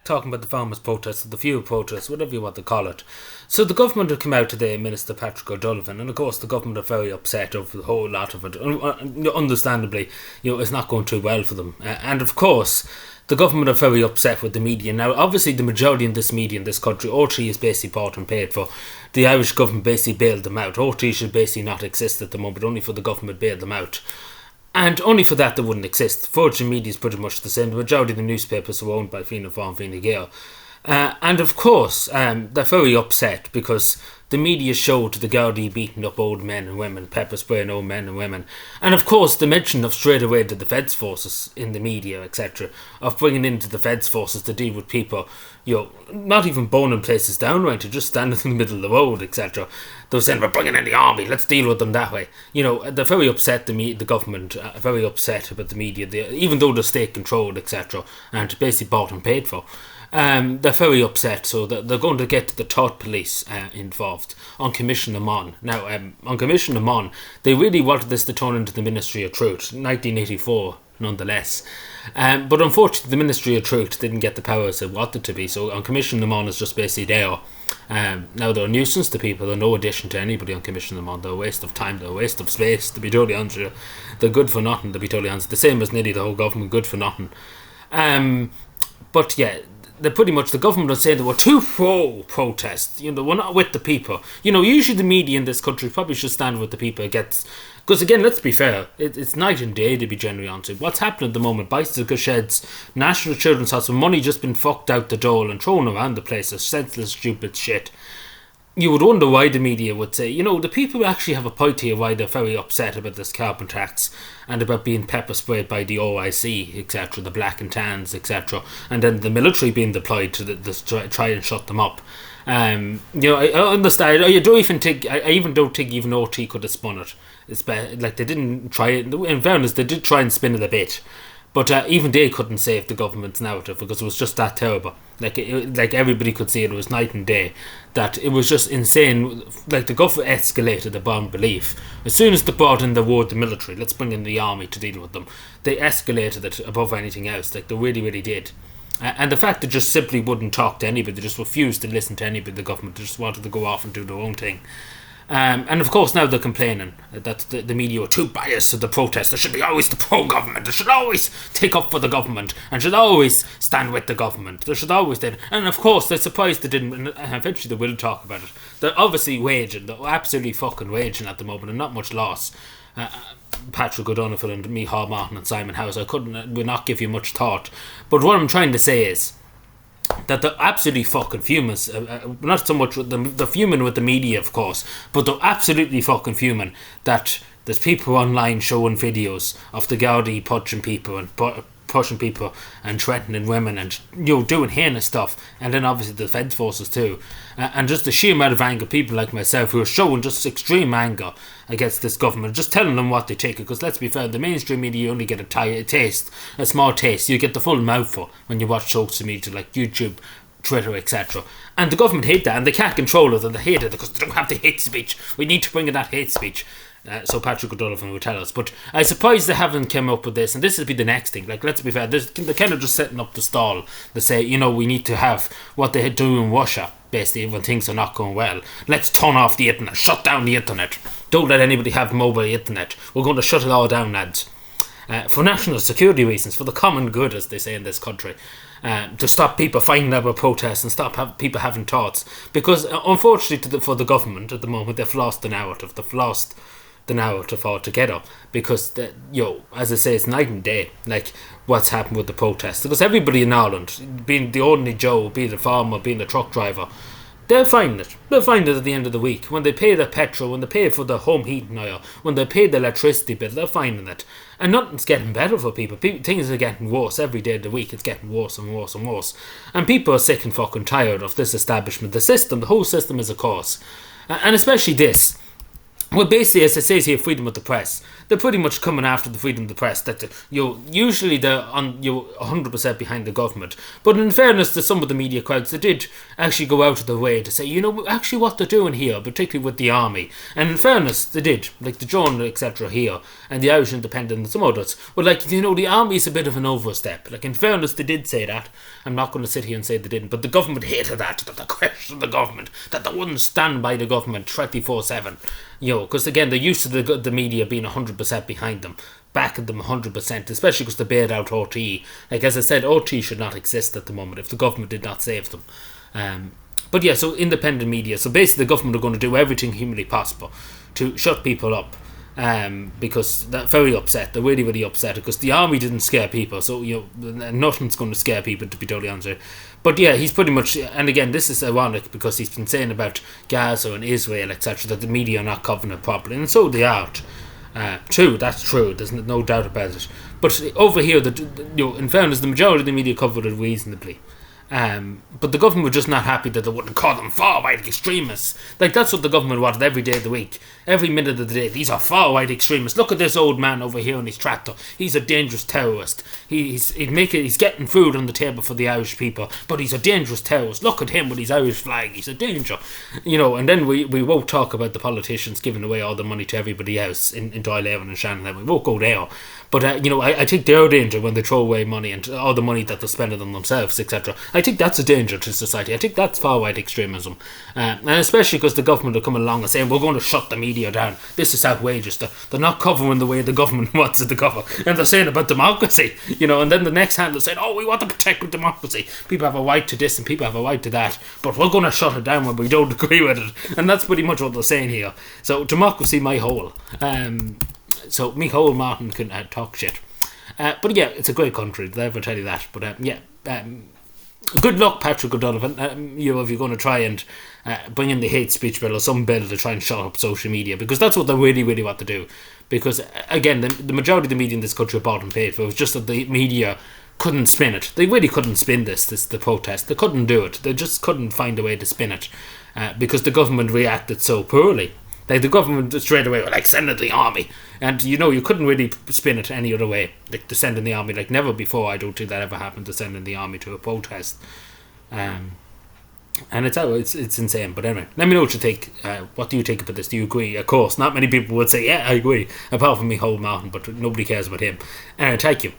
talking about the farmers' protests, or the fuel protests, whatever you want to call it. So the government have come out today, Minister Patrick O'Donovan, and of course the government are very upset over the whole lot of it. Understandably, it's not going too well for them. And of course, the government are very upset with the media. Now, obviously, the majority in this media in this country, RT is basically bought and paid for. The Irish government basically bailed them out. RT should basically not exist at the moment, only for the government bailed them out. And only for that they wouldn't exist. Virgin Media is pretty much the same. The majority of the newspapers are owned by Fianna Fáil and Fine Gael. And of course, they're very upset because the media showed the Gardaí beating up old men and women, pepper spraying old men and women. And of course, the mention of straight away the Defence Forces in the media, etc., of bringing in the Defence Forces to deal with people, not even burning places down, right, to just standing in the middle of the road, etc. They were saying, we're bringing in the army, let's deal with them that way. They're very upset, the government, very upset about the media, even though they're state-controlled, etc., and basically bought and paid for. They're very upset, so they're going to get the Thought Police involved on Commissioner Mon. Now, on Commissioner Mon, they really wanted this to turn into the Ministry of Truth, 1984, nonetheless. But unfortunately, the Ministry of Truth didn't get the powers it wanted to be, so on Commissioner Mon is just basically there. Now, they're a nuisance to people, they're no addition to anybody on Commissioner Mon, they're a waste of time, they're a waste of space, to be totally honest with you. They're good for nothing, to be totally honest. The same as nearly the whole government, good for nothing. But yeah, pretty much the government are saying they were too pro-protest. We're not with the people. Usually the media in this country probably should stand with the people. Because again, let's be fair, it's night and day, to be genuinely honest. What's happening at the moment? Bicycle sheds, National Children's Hospital, money just been fucked out the door and thrown around the place of senseless, stupid shit. You would wonder why the media would say, the people actually have a point here why they're very upset about this carbon tax and about being pepper sprayed by the OIC, etc., the black and tans, etc., and then the military being deployed to try and shut them up. I understand. I even don't think even OT could have spun it. It's like they didn't try it. In fairness, they did try and spin it a bit. But even they couldn't save the government's narrative because it was just that terrible. Like everybody could see it was night and day. That it was just insane. Like the government escalated beyond belief. As soon as they brought in the word the military, let's bring in the army to deal with them, they escalated it above anything else. Like they really, really did. And the fact they just simply wouldn't talk to anybody, they just refused to listen to anybody, the government, they just wanted to go off and do their own thing. And of course now they're complaining that the media are too biased to the protest. There should be always the pro-government. They should always take up for the government and should always stand with the government. They should always do. And of course they're surprised they didn't, and eventually they will talk about it. They're obviously waging, they're absolutely fucking waging at the moment and not much loss. Patrick O'Donovan and Micheál Martin and Simon Howes, will not give you much thought. But what I'm trying to say is that they're absolutely fucking fuming. Not so much with they're fuming with the media, of course, but they're absolutely fucking fuming that there's people online showing videos of the Gardaí punching people and threatening women and doing heinous stuff, and then obviously the Defence Forces too, and just the sheer amount of anger, people like myself who are showing just extreme anger against this government, just telling them what they take. Because let's be fair, the mainstream media, you only get a small taste. You get the full mouthful when you watch social media like YouTube, Twitter, etc. And the government hate that, and they can't control it, and they hate it because they don't have the hate speech. We need to bring in that hate speech. So Patrick O'Donovan will tell us. But I'm surprised they haven't come up with this, and this will be the next thing. Like, let's be fair, they're kind of just setting up the stall. They say, we need to have what they do in Russia, basically, when things are not going well. Let's turn off the internet, shut down the internet. Don't let anybody have mobile internet. We're going to shut it all down, lads. For national security reasons, for the common good, as they say in this country. To stop people fighting over protests and stop people having thoughts. Because, unfortunately, for the government at the moment, they've lost the narrative. They've lost the narrative altogether, because as I say, it's night and day, like what's happened with the protests. Because everybody in Ireland, being the ordinary Joe, being the farmer, being the truck driver, they'll find it at the end of the week, when they pay their petrol, when they pay for the home heating oil, when they pay the electricity bill, they're finding it. And nothing's getting better for people. Things are getting worse every day of the week. It's getting worse and worse and worse, and people are sick and fucking tired of this establishment. The whole system is a curse, and especially this. Well, basically, as it says here, freedom of the press. they're pretty much coming after the freedom of the press. That usually they're on 100% behind the government. But in fairness to some of the media crowds, they did actually go out of their way to say, actually what they're doing here, particularly with the army. And in fairness, they did, like the Journal, etc. here, and the Irish Independent and some others. But the army is a bit of an overstep. Like in fairness, they did say that. I'm not going to sit here and say they didn't, but the government hated that they questioned the government, that they wouldn't stand by the government 24/7. Because again, they're used to the media being 100% behind them, backing them 100%, especially because they bailed out RTE. Like as I said, RTE should not exist at the moment if the government did not save them. But yeah, so independent media. So basically, the government are going to do everything humanly possible to shut people up. Because they're very upset. They're really, really upset because the army didn't scare people. So, nothing's going to scare people, to be totally honest with you. But yeah, he's pretty much, and again, this is ironic because he's been saying about Gaza and Israel, etc., that the media are not covering it properly, and so they aren't. True, that's true. There's no doubt about it. But over here, in fairness, the majority of the media covered it reasonably. But the government were just not happy that they wouldn't call them far-right extremists. Like, that's what the government wanted every day of the week. Every minute of the day, these are far-right extremists. Look at this old man over here on his tractor. He's a dangerous terrorist. He's getting food on the table for the Irish people, but he's a dangerous terrorist. Look at him with his Irish flag. He's a danger. And then we won't talk about the politicians giving away all the money to everybody else in Dáil and Shannon. We won't go there. But, I think they're a danger when they throw away money and all the money that they're spending on themselves, etc. I think that's a danger to society. I think that's far-right extremism. And especially because the government are coming along and saying, we're going to shut the media down. This is outrageous. They're not covering the way the government wants it to cover. And they're saying about democracy, and then the next hand they're saying, we want to protect democracy. People have a right to this and people have a right to that. But we're going to shut it down when we don't agree with it. And that's pretty much what they're saying here. So, democracy, my whole. So Micheál Martin can talk shit. But yeah, it's a great country, did I ever tell you that? But good luck, Patrick O'Donovan. If you're going to try and bring in the hate speech bill or some bill to try and shut up social media, because that's what they really, really want to do. Because, again, the majority of the media in this country are bought and paid for. It was just that the media couldn't spin it. They really couldn't spin the protest. They couldn't do it. They just couldn't find a way to spin it because the government reacted so poorly. Like, the government straight away were like, send in the army. And, you couldn't really spin it any other way. Like, to send in the army, like, never before, I don't think that ever happened, to send in the army to a protest. And it's insane. But anyway, let me know what you think. What do you think about this? Do you agree? Of course, not many people would say, yeah, I agree. Apart from Micheál Martin, but nobody cares about him. Thank you.